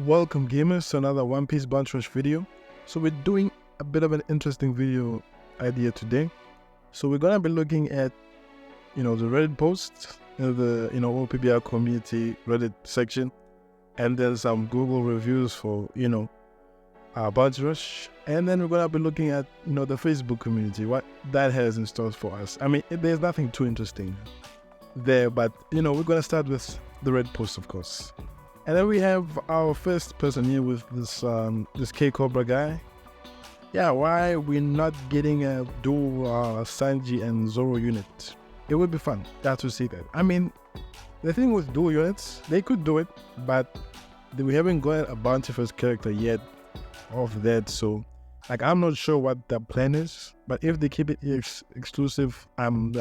Welcome gamers to another One Piece Bunch Rush video. So we're doing a bit of an interesting video idea today. So we're gonna be looking at, the Reddit posts, the OPBR community Reddit section, and then some Google reviews for Bunch Rush, and then we're gonna be looking at the Facebook community, what that has in store for us. I mean, there's nothing too interesting there, but we're gonna start with the Reddit post, of course. And then we have our first person here with this K Cobra guy. Yeah, why we're not getting a dual Sanji and Zoro unit? It would be fun to see that. I mean, the thing with dual units, they could do it, but we haven't got a bounty first character yet of that. So, I'm not sure what the plan is. But if they keep it exclusive, I'm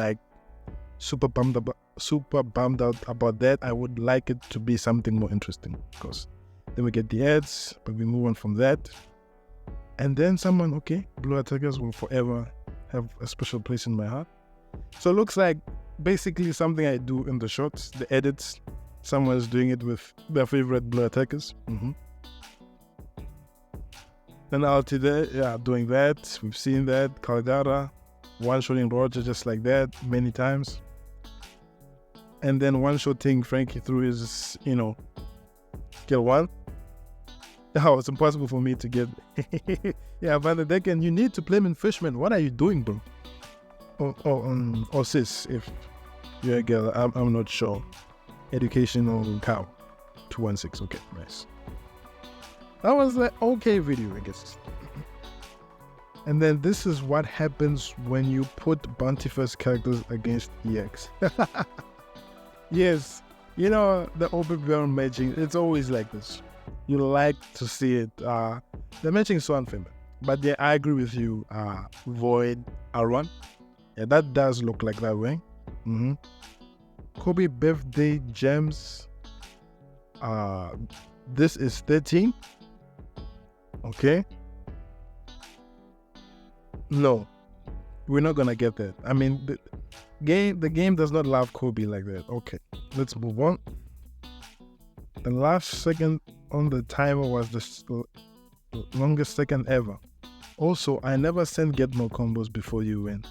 super bummed out about that. I would like it to be something more interesting, of course. Then we get the ads, but we move on from that. And then Blue Attackers will forever have a special place in my heart. So it looks like basically something I do in the shorts, the edits. Someone's doing it with their favorite Blue Attackers. Then Alti there, doing that. We've seen that. Calgara, one-shotting Roger just like that many times. And then one-shotting Frankie through his, skill 1. Oh, it's impossible for me to get. Yeah, Van der Decken, you need to play him in Fishman. What are you doing, bro? Or sis, if you're a girl, I'm not sure. Educational cow, 216. Okay, nice. That was an okay video, I guess. And then this is what happens when you put bounty first characters against EX. Yes, the OPBR matching, it's always like this. You like to see it. The matching is so unfair. But yeah, I agree with you, Void R1. Yeah, that does look like that way. Kobe birthday gems. This is 13. Okay. No, we're not gonna get that. I mean, the game does not love Kobe like that. Okay, let's move on. The last second on the timer was the longest second ever. Also, I never send get more combos before you win.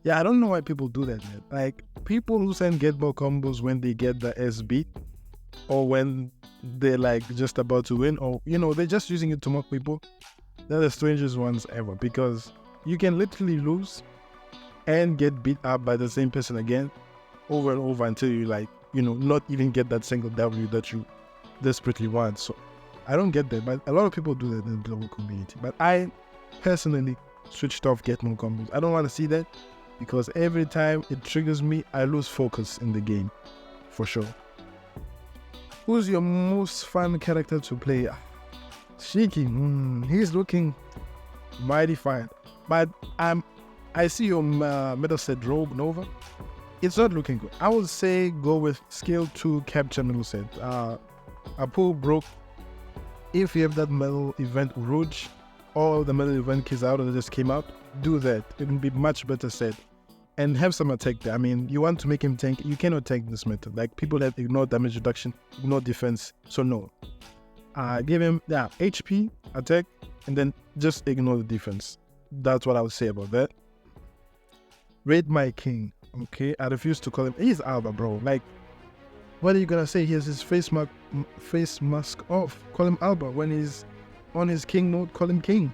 Yeah, I don't know why people do that, man. People who send get more combos when they get the S beat, or when they're just about to win, or they're just using it to mock people. They're the strangest ones ever, because you can literally lose and get beat up by the same person again over and over until you not even get that single W that you desperately want. So I don't get that, but a lot of people do that in the global community. But I personally switched off get more combos. I don't want to see that, because every time it triggers me, I lose focus in the game, for sure. Who's your most fun character to play? Shiki, he's looking mighty fine. But I see your middle set Rogue Nova. It's not looking good. I would say go with skill 2 capture middle set. Apu broke. If you have that middle event Rouge, or the middle event Kizaru that just came out, do that. It will be much better set. And have some attack there. I mean, you want to make him tank, you cannot tank this method. People have ignored damage reduction, ignore defense, so no. Give him HP, attack, and then just ignore the defense. That's what I would say about that. Rate my king. Okay, I refuse to call him. He's Alba, bro. What are you gonna say? He has his face mask off. Call him Alba. When he's on his king mode, call him king.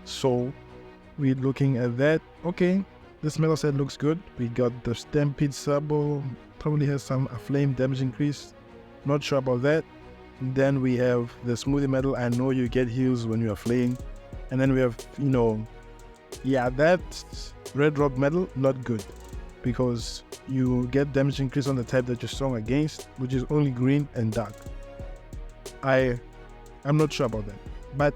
So we're looking at that. Okay, this metal set looks good. We got the Stampede Sabo. Probably has some flame damage increase. Not sure about that. And then we have the Smoothie Metal. I know you get heals when you are flaying. And then we have, that Red Rock Metal, not good. Because you get damage increase on the type that you're strong against, which is only green and dark. I'm not sure about that. But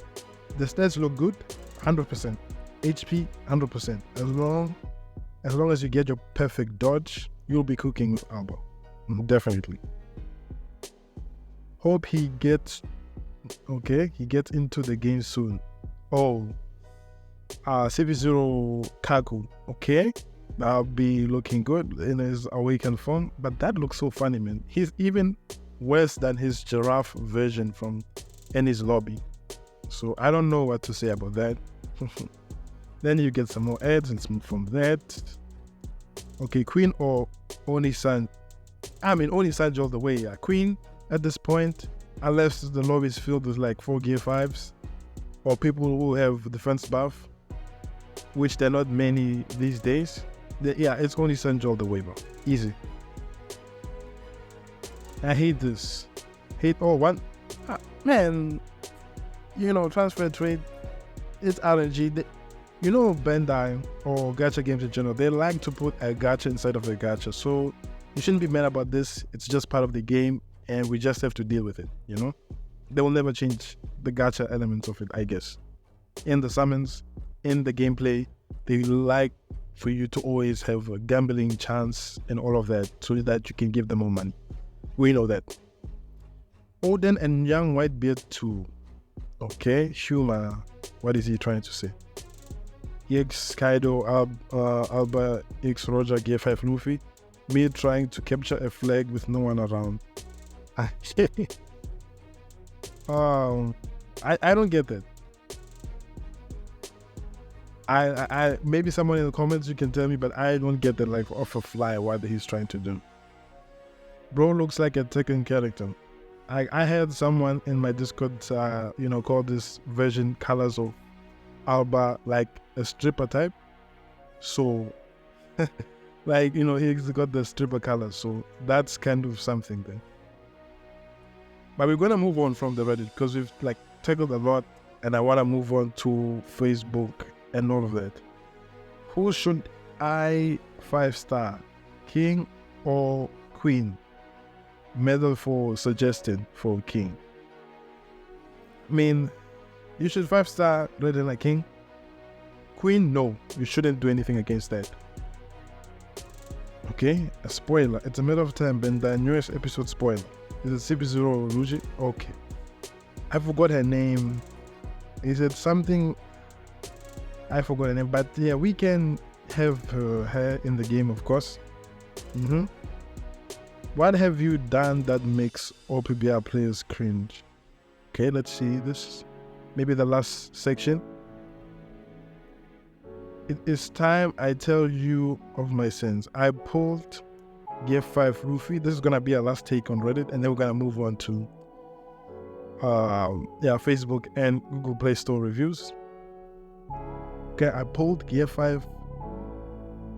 the stats look good, 100%. HP, 100%. As long as you get your perfect dodge, you'll be cooking with Alba. Definitely. Hope he gets into the game soon. Oh, CP0 Kaku. Okay, that'll be looking good in his awakened form. But that looks so funny, man. He's even worse than his giraffe version from in his lobby. So I don't know what to say about that. Then you get some more ads and from that. Okay, Queen or Oni-san. I mean, Oni-san's all the way. Yeah. Queen at this point, unless the lobby is filled with like 4 gear 5s or people who have defense buff, which there are not many these days. Yeah, it's Oni-san all the way, bro. Easy. I hate this. Man, transfer trade, it's RNG. Bandai or gacha games in general, they like to put a gacha inside of a gacha. So you shouldn't be mad about this. It's just part of the game and we just have to deal with it, They will never change the gacha elements of it, I guess. In the summons, in the gameplay, they like for you to always have a gambling chance and all of that so that you can give them more money. We know that. Odin and Young Whitebeard 2. Okay, Shuma. What is he trying to say? EX Kaido, Alba, X Roger, Gear 5 Luffy. Me trying to capture a flag with no one around. I don't get that. I maybe someone in the comments you can tell me, but I don't get that like off a fly what he's trying to do. Bro looks like a Tekken character. I had someone in my Discord call this version colors of Alba like a stripper type. So he's got the stripper colors, so that's kind of something then. But we're gonna move on from the Reddit because we've tackled a lot and I wanna move on to Facebook and all of that. Who should I 5-star? King or Queen? Medal for suggesting for King. I mean, you should 5-star rather than King. Queen, no, you shouldn't do anything against that. Okay, a spoiler. It's a matter of time, and the newest episode spoiler. Is it CP0 Ruji? Okay. I forgot her name. Is it something? I forgot her name, but yeah, we can have her in the game, of course. What have you done that makes OPBR players cringe? Okay, let's see this. Maybe the last section. It is time I tell you of my sins. I pulled Gear 5 Luffy. This is gonna be our last take on Reddit, and then we're gonna move on to Facebook and Google Play Store reviews. Okay, I pulled Gear 5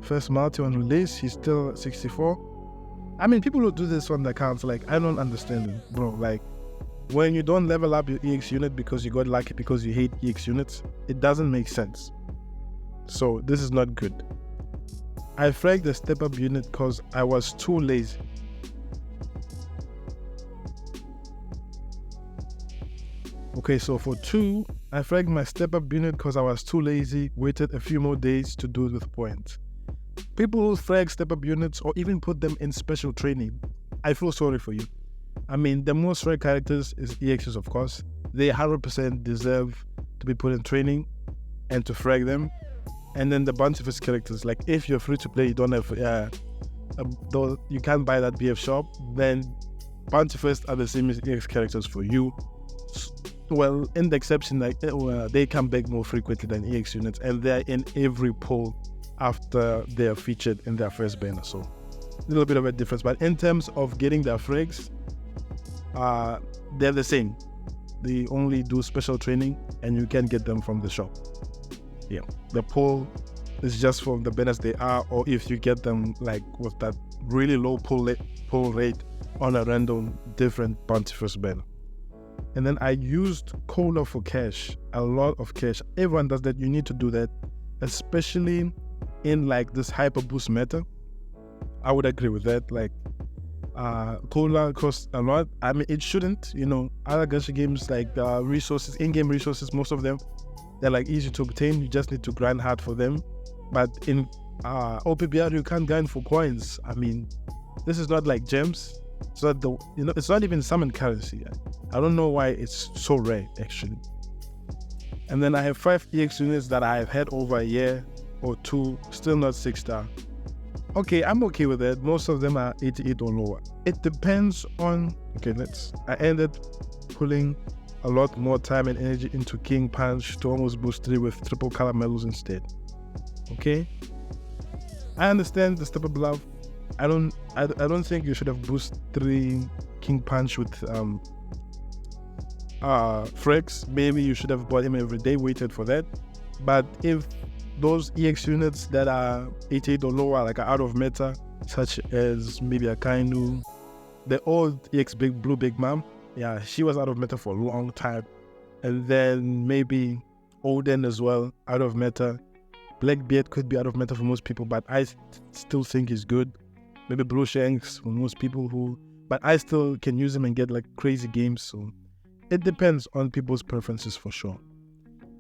first multi on release. He's still at 64. I mean, people who do this on the accounts, I don't understand it, bro. When you don't level up your EX unit because you got lucky because you hate EX units, it doesn't make sense. So this is not good. I fragged the step-up unit because I was too lazy. Okay, so for 2, I fragged my step-up unit because I was too lazy, waited a few more days to do it with points. People who frag step-up units or even put them in special training, I feel sorry for you. I mean, the most rare characters is EXs, of course. They 100% deserve to be put in training and to frag them. And then the bunch of his characters, if you're free to play, you don't have, you can't buy that BF shop, then bunch of us are the same as EX characters for you. Well, in the exception, they come back more frequently than EX units, and they're in every poll after they're featured in their first banner. So a little bit of a difference, but in terms of getting their frags, they're the same. They only do special training and you can get them from the shop. Yeah, the poll is just for the banners they are, or if you get them with that really low pull rate on a random different bountiful banner. And then I used Cola for cash, a lot of cash. Everyone does that. You need to do that, especially in this hyper boost meta. I would agree with that. Cola costs a lot. I mean, it shouldn't. Other gacha games resources, in-game resources, most of them, they're easy to obtain. You just need to grind hard for them. But in OPBR, you can't grind for coins. I mean, this is not like gems. It's not it's not even summon currency. I don't know why it's so rare actually. And then I have 5 EX units that I've had over a year or 2, still not 6-star. Okay, I'm okay with that. Most of them are 88 or lower. It depends on. Okay, I ended pulling a lot more time and energy into King Punch to almost boost 3 with triple caramellos instead. Okay? I understand the step up love. I don't think you should have boosted 3 King Punch with Frex. Maybe you should have bought him every day, waited for that. But if those EX units that are 88 or lower, like, are out of meta, such as maybe a Kainu, the old EX Blue Big Mom, yeah, she was out of meta for a long time. And then maybe Odin as well, out of meta. Blackbeard could be out of meta for most people, but I still think he's good. Maybe Blue Shanks for most people but I still can use him and get like crazy games. So it depends on people's preferences for sure.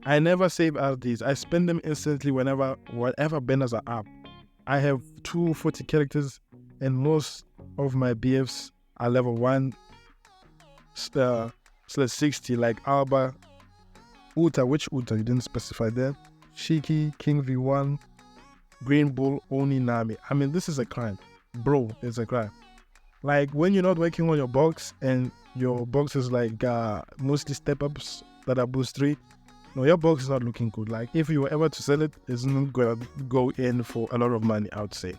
I never save RDs. I spend them instantly whatever banners are up. I have 240 characters and most of my BFs are level 1/60, like Alba, Uta. Which Uta? You didn't specify there. Shiki, King V1, Green Bull, Oni, Nami. I mean, this is a crime. Bro, it's a crime. Like, when you're not working on your box and your box is like mostly step-ups that are boost 3, no, your box is not looking good. Like, if you were ever to sell it, it's not going to go in for a lot of money, I would say.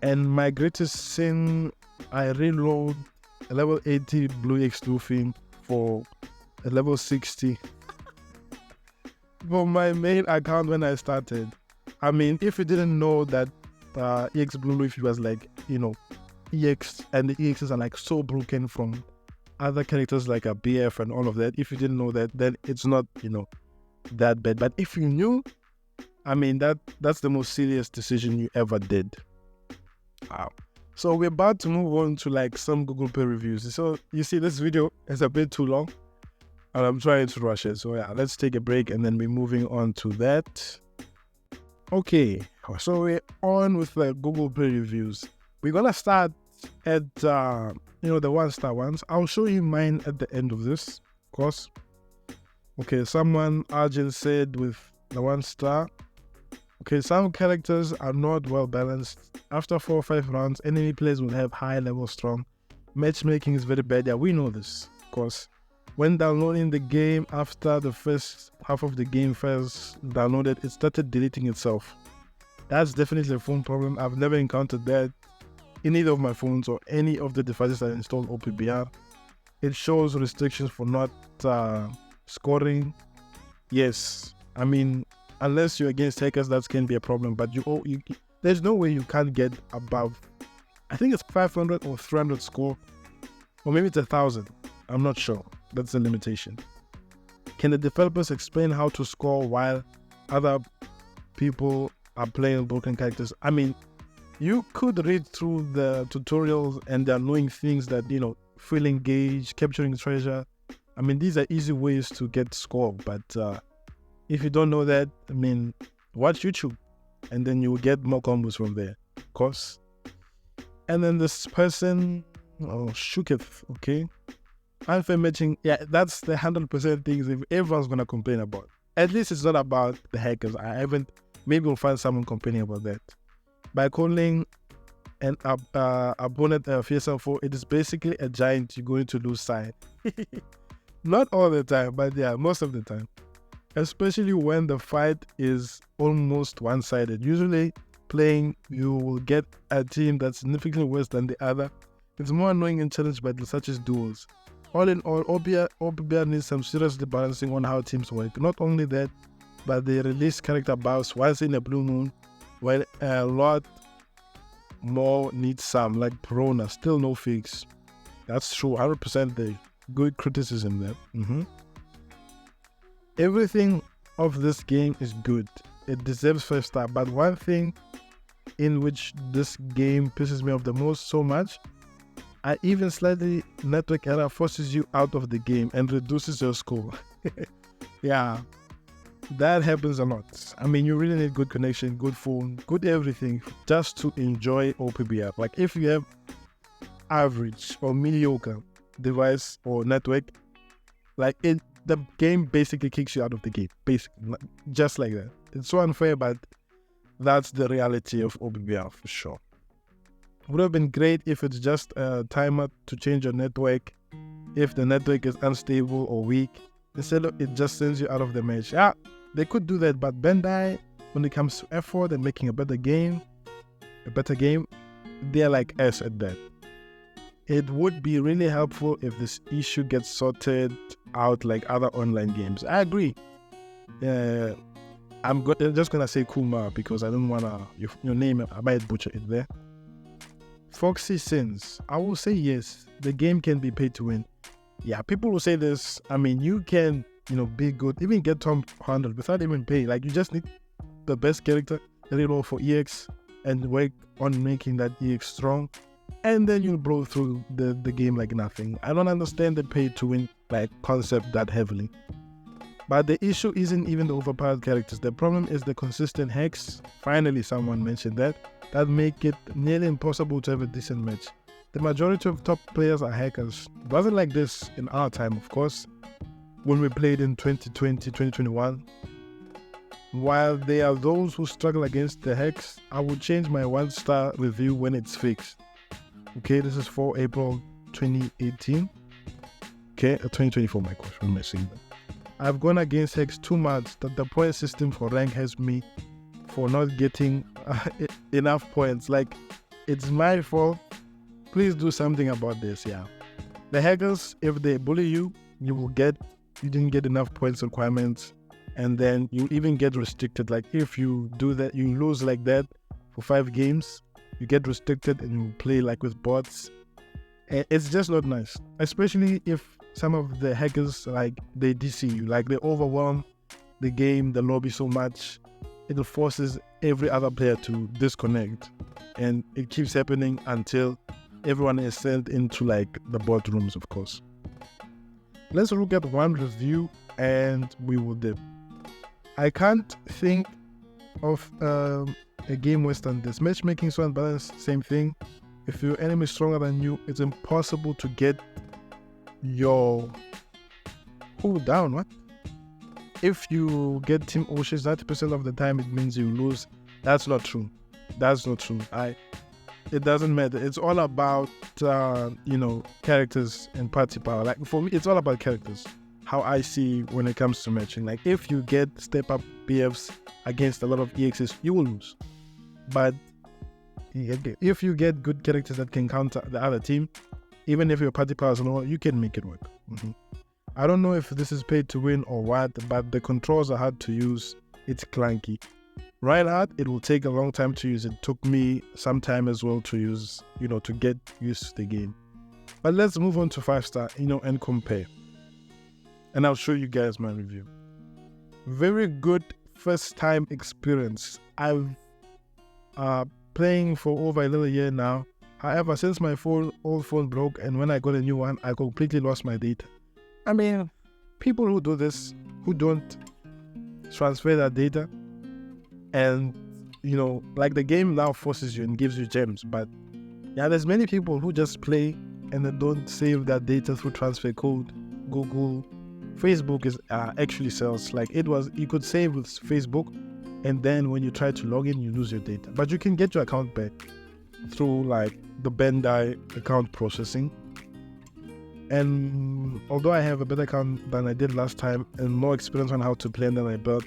And my greatest sin, I reload a level 80 Blue X Luffy for a level 60 for my main account when I started. I mean, if you didn't know that EX Blue Luffy was like, EX, and the EXs are like so broken from other characters like a BF and all of that. If you didn't know that, then it's not, that bad. But if you knew, I mean, that's the most serious decision you ever did. Wow. So we're about to move on to like some Google Play reviews. So you see, this video is a bit too long and I'm trying to rush it. So yeah, let's take a break and then we're moving on to that. Okay, so we're on with the Google Play reviews. We're gonna start at the 1-star ones. I'll show you mine at the end of this, of course. Okay, someone, Arjun, said with the 1-star. Okay, some characters are not well balanced. After 4 or 5 rounds, enemy players will have high level strong. Matchmaking is very bad. Yeah, we know this, of course. When downloading the game, after the first half of the game first downloaded, it started deleting itself. That's definitely a phone problem. I've never encountered that in either of my phones or any of the devices that installed OPBR. It shows restrictions for not scoring. Yes, I mean, unless you're against hackers, that can be a problem. But there's no way you can't get above, I think it's 500 or 300 score, or maybe it's 1,000. I'm not sure. That's the limitation. Can the developers explain how to score while other people are playing broken characters? I mean, you could read through the tutorials and the annoying things that, fill engage, capturing treasure. I mean, these are easy ways to get score. But if you don't know that, I mean, watch YouTube and then you'll get more combos from there, of course. And then this person, Shuketh, okay? Unfair matching, yeah, that's the 100% things everyone's going to complain about. At least it's not about the hackers. Maybe we'll find someone complaining about that. By calling an opponent a fearsome foe, it is basically a giant you're going to lose side. Not all the time, but yeah, most of the time. Especially when the fight is almost one-sided. Usually playing, you will get a team that's significantly worse than the other. It's more annoying in challenge battles such as duels. All in all, OPBR needs some seriously balancing on how teams work. Not only that, but they release character buffs once in a blue moon, while a lot more needs some, like Perona, still no fix. That's true, 100% the good criticism there. Everything of this game is good. It deserves 5-star, but one thing in which this game pisses me off the most so much, even slightly network error forces you out of the game and reduces your score. Yeah, that happens a lot. I mean, you really need good connection, good phone, good everything just to enjoy OPBR. Like, if you have average or mediocre device or network, like the game basically kicks you out of the game, basically, just like that. It's so unfair, but that's the reality of OPBR for sure. Would have been great if it's just a timer to change your network if the network is unstable or weak. Instead of it just sends you out of the match. Yeah, they could do that, but Bandai, when it comes to effort and making a better game, they're like ass at that. It would be really helpful if this issue gets sorted out like other online games. I agree. I'm just gonna say Kuma because I don't wanna your name. I might butcher it there. Foxy Sins. I will say yes. The game can be paid to win. Yeah, people will say this. I mean, you can be good, even get Tom 100 without even paying. Like you just need the best character, for EX, and work on making that EX strong, and then you'll blow through the game like nothing. I don't understand the pay to win like concept that heavily. But the issue isn't even the overpowered characters. The problem is the consistent hacks. Finally, someone mentioned that make it nearly impossible to have a decent match. The majority of top players are hackers. It wasn't like this in our time, of course, when we played in 2020, 2021. While there are those who struggle against the hacks, I will change my 1-star review when it's fixed. Okay, this is for April 2018. Okay, 2024, my gosh, what am I saying that? I've gone against hacks too much that the point system for rank has me for not getting enough points. Like, it's my fault. Please do something about this, yeah. The hackers, if they bully you, you didn't get enough points requirements, and then you even get restricted. Like if you do that, you lose like that for 5 games, you get restricted and you play like with bots. It's just not nice, especially if some of the hackers, like they DC you, like they overwhelm the game, the lobby so much, it forces every other player to disconnect, and it keeps happening until everyone is sent into like the bot rooms, of course. Let's look at one review and we will dip. I can't think of a game worse than this. Matchmaking so unbalanced, same thing. If your enemy is stronger than you, it's impossible to get your down. What? If you get Team Oshis 90% of the time, it means you lose. That's not true. It doesn't matter. It's all about characters and party power. Like for me, it's all about characters. How I see when it comes to matching. Like if you get step up BFs against a lot of EXs, you will lose. But if you get good characters that can counter the other team, even if your party power is low, you can make it work. I don't know if this is paid to win or what, but the controls are hard to use. It's clunky. Reinhardt, it will take a long time to use. It took me some time as well to use, to get used to the game. But let's move on to 5-star, and compare. And I'll show you guys my review. Very good first time experience. I've playing for over a little year now. However, since my old phone broke and when I got a new one, I completely lost my data. I mean, people who do this, who don't transfer that data, and like the game now forces you and gives you gems, but yeah, there's many people who just play and they don't save that data through transfer code. Google, Facebook is actually sells, like you could save with Facebook, and then when you try to log in, you lose your data, but you can get your account back through like the Bandai account processing. And although I have a better account than I did last time and more experience on how to play than I built,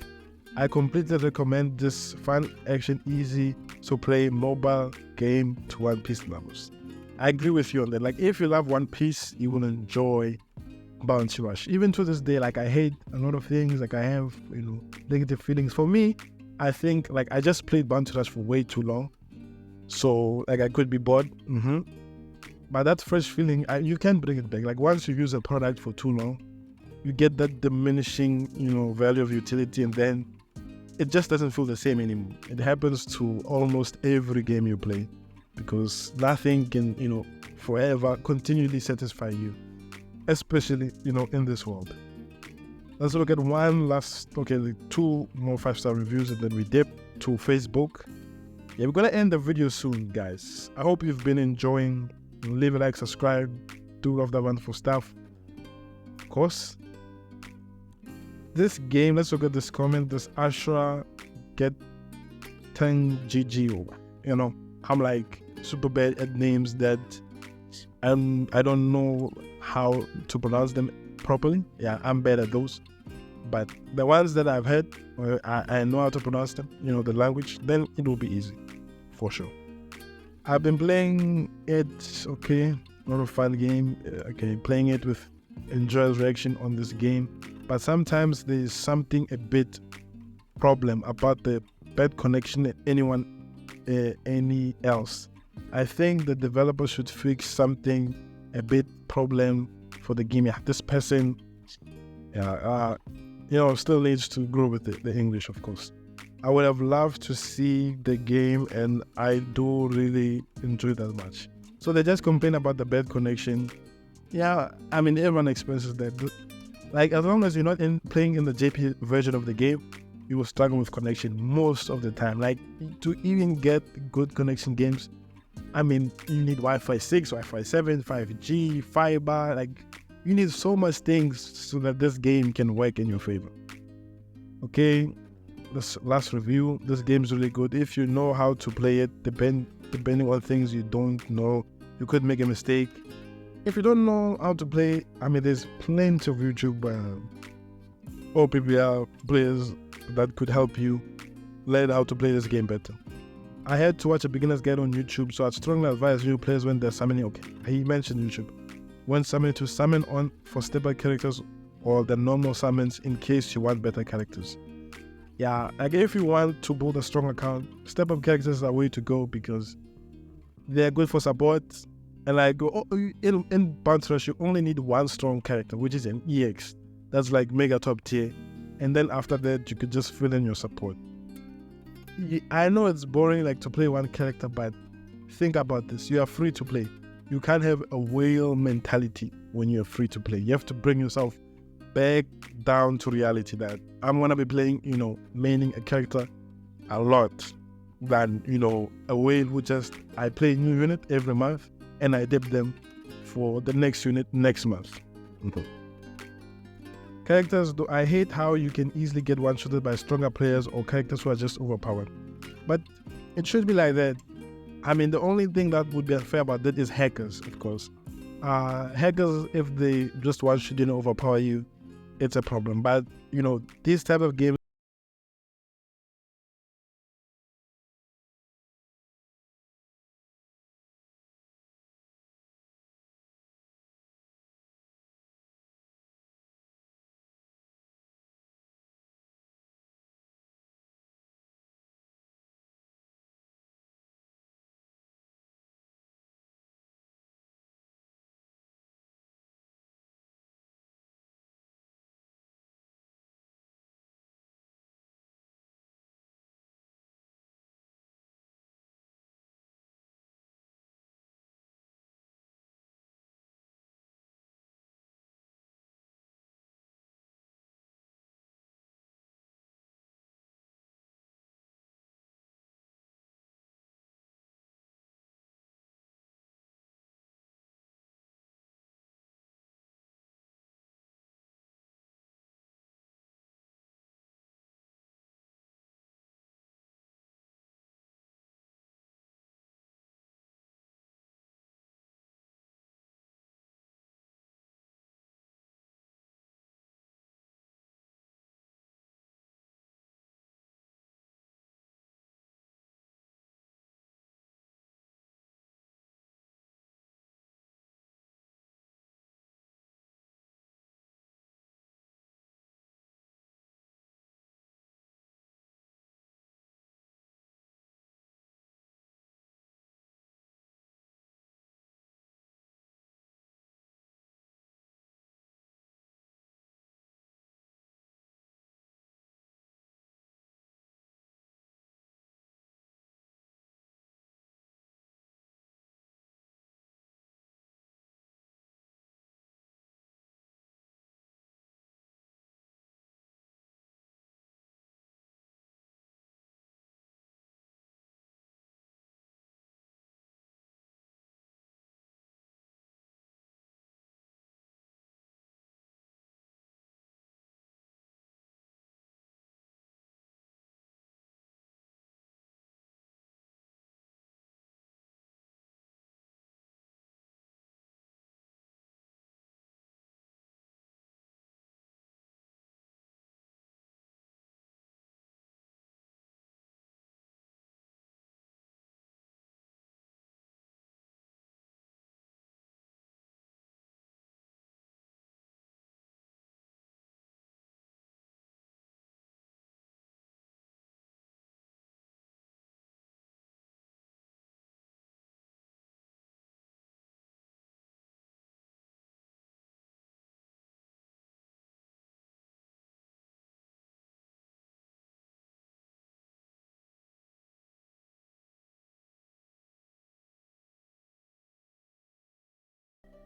I completely recommend this fun, action, easy to play mobile game to One Piece levels. I agree with you on that. Like if you love One Piece, you will enjoy Bounty Rush. Even to this day, like I hate a lot of things, like I have negative feelings. For me, I think like I just played Bounty Rush for way too long, so like I could be bored. But that fresh feeling, you can bring it back. Like once you use a product for too long, you get that diminishing, value of utility, and then it just doesn't feel the same anymore. It happens to almost every game you play, because nothing can, forever continually satisfy you, especially, in this world. Let's look at two more 5-star reviews, and then we dip to Facebook. Yeah, we're gonna end the video soon, guys. I hope you've been enjoying. Leave a like, subscribe, do all of that wonderful stuff. Of course, this game, let's look at this comment. This Ashra get 10 GG. I'm like super bad at names that I don't know how to pronounce them properly. Yeah, I'm bad at those. But the ones that I've heard, or I know how to pronounce them, the language, then it will be easy, for sure. I've been playing it, okay, not a fun game, okay, playing it with enjoyable reaction on this game. But sometimes there's something a bit problem about the bad connection any else. I think the developer should fix something a bit problem for the game. Yeah, this person, still needs to grow with the English, of course. I would have loved to see the game, and I do really enjoy that much. So they just complain about the bad connection. Yeah, I mean, everyone experiences that. Like, as long as you're not playing in the JP version of the game, you will struggle with connection most of the time. Like, to even get good connection games, I mean, you need Wi-Fi 6, Wi-Fi 7, 5G, fiber. Like, you need so much things so that this game can work in your favor. Okay, this last review. This game is really good. If you know how to play it, depending on things you don't know, you could make a mistake. If you don't know how to play, I mean, there's plenty of YouTube OPBR players that could help you learn how to play this game better. I had to watch a beginner's guide on YouTube, so I'd strongly advise new players when they're summoning. Okay, he mentioned YouTube. When summoning, to summon on for step-up characters or the normal summons in case you want better characters. Yeah, like if you want to build a strong account, step-up characters are the way to go because they're good for support. And like in Bounce Rush, you only need one strong character, which is an EX. That's like mega top tier. And then after that, you could just fill in your support. I know it's boring like to play one character, but think about this. You are free to play. You can't have a whale mentality when you're free to play. You have to bring yourself back down to reality that I'm going to be playing, maining a character a lot than, a whale who I play a new unit every month and I dip them for the next unit next month. Characters, though, I hate how you can easily get one-shotted by stronger players or characters who are just overpowered. But it should be like that. I mean, the only thing that would be unfair about that is hackers, of course. Hackers, if they just one-shot you overpower you, it's a problem. But, these type of games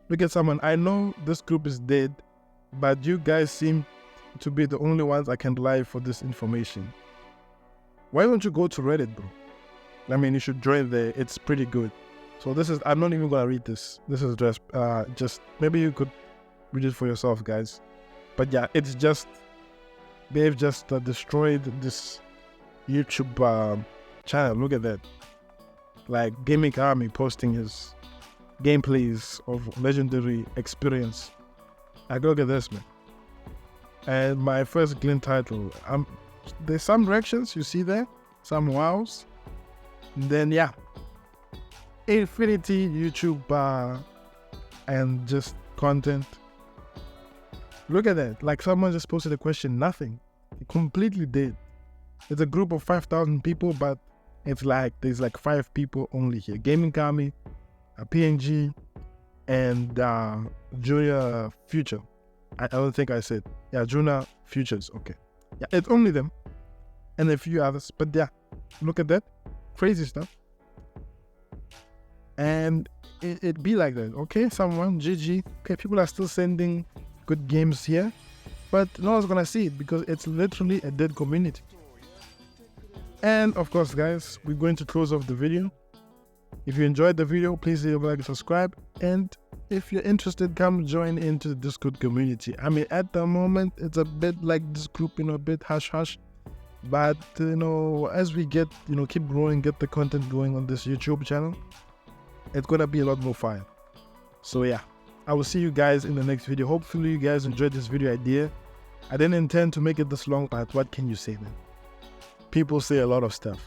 Look at someone. I know this group is dead, but you guys seem to be the only ones I can rely for this information. Why don't you go to Reddit, bro? I mean, you should join there. It's pretty good. So this is, I'm not even gonna read this. This is just maybe you could read it for yourself, guys. But yeah, it's just, they've just destroyed this YouTube channel. Look at that. Like Gaming Army posting his gameplays of Legendary Experience. Like, look at this, man. And my first glint title. There's some reactions you see there, some wows. And then yeah, infinity YouTube and just content. Look at that. Like someone just posted a question. Nothing. Completely dead. It's a group of 5,000 people, but it's like there's like 5 people only here. Gaming Army, PNG, and Junior Future. I don't think I said. Yeah, Junior Futures. Okay. Yeah, it's only them. And a few others. But yeah, look at that. Crazy stuff. And it be like that. Okay, someone, GG. Okay, people are still sending good games here. But no one's gonna see it because it's literally a dead community. And of course, guys, we're going to close off the video. If you enjoyed the video, please leave a like and subscribe. And if you're interested, come join into the Discord community. I mean, at the moment, it's a bit like this group, a bit hush-hush. But, as we get, keep growing, get the content going on this YouTube channel, it's going to be a lot more fun. So, yeah, I will see you guys in the next video. Hopefully, you guys enjoyed this video idea. I didn't intend to make it this long, but what can you say, man? People say a lot of stuff.